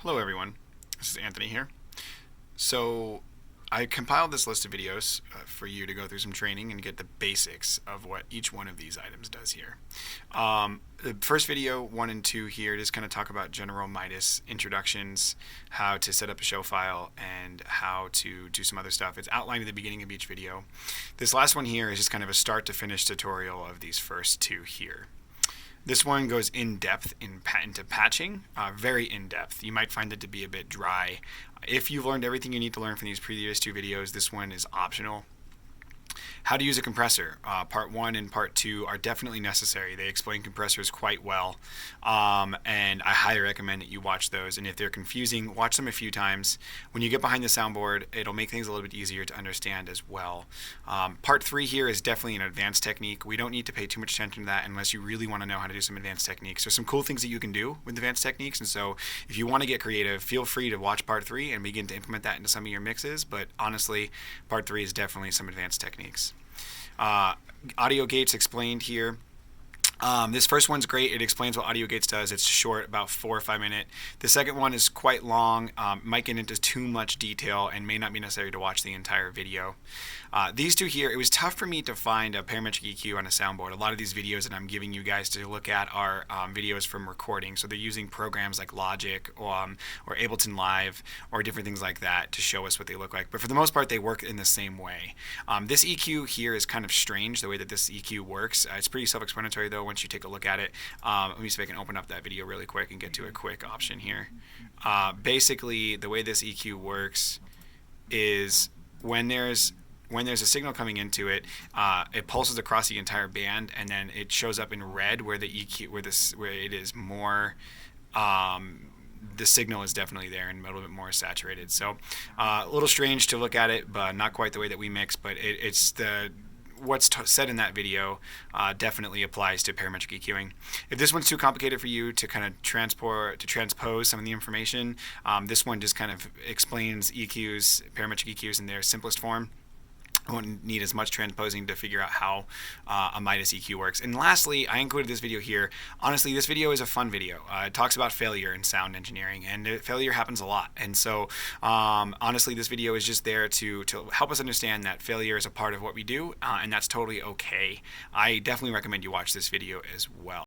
Hello everyone, this is Anthony here. So I compiled this list of videos for you to go through some training and get the basics of what each one of these items does here. The first video, 1 and 2 here, just kind of talk about general Midas introductions, how to set up a show file, and how to do some other stuff. It's outlined at the beginning of each video. This last one here is just kind of a start to finish tutorial of these first two here. This one goes in depth into patching, very in depth. You might find it to be a bit dry. If you've learned everything you need to learn from these previous two videos, this one is optional. How to use a compressor. Part 1 and Part 2 are definitely necessary. They explain compressors quite well, and I highly recommend that you watch those. And if they're confusing, watch them a few times. When you get behind the soundboard, it'll make things a little bit easier to understand as well. Part 3 here is definitely an advanced technique. We don't need to pay too much attention to that unless you really want to know how to do some advanced techniques. There's some cool things that you can do with advanced techniques, and so if you want to get creative, feel free to watch Part 3 and begin to implement that into some of your mixes. But honestly, Part 3 is definitely some advanced techniques. Audio gates explained here. This first one's great. It explains what audio gates does. It's short, about 4 or 5 minutes. The second one is quite long, might get into too much detail and may not be necessary to watch the entire video. These two here, it was tough for me to find a parametric EQ on a soundboard. A lot of these videos that I'm giving you guys to look at are videos from recording, so they're using programs like Logic or Ableton Live or different things like that to show us what they look like. But for the most part, they work in the same way. This EQ here is kind of strange, the way that this EQ works. It's pretty self-explanatory though once you take a look at it. Let me see if I can open up that video really quick and get to a quick option here. Basically, the way this EQ works is when there's a signal coming into it, it pulses across the entire band, and then it shows up in red where the EQ, where it is more. The signal is definitely there and a little bit more saturated. So a little strange to look at it, but not quite the way that we mix. But it's what's said in that video definitely applies to parametric EQing. If this one's too complicated for you to kind of transpose some of the information, this one just kind of explains EQs, parametric EQs in their simplest form. I won't need as much transposing to figure out how a Midas EQ works. And lastly, I included this video here. Honestly, this video is a fun video. It talks about failure in sound engineering, and failure happens a lot. And so, honestly, this video is just there to help us understand that failure is a part of what we do, and that's totally okay. I definitely recommend you watch this video as well.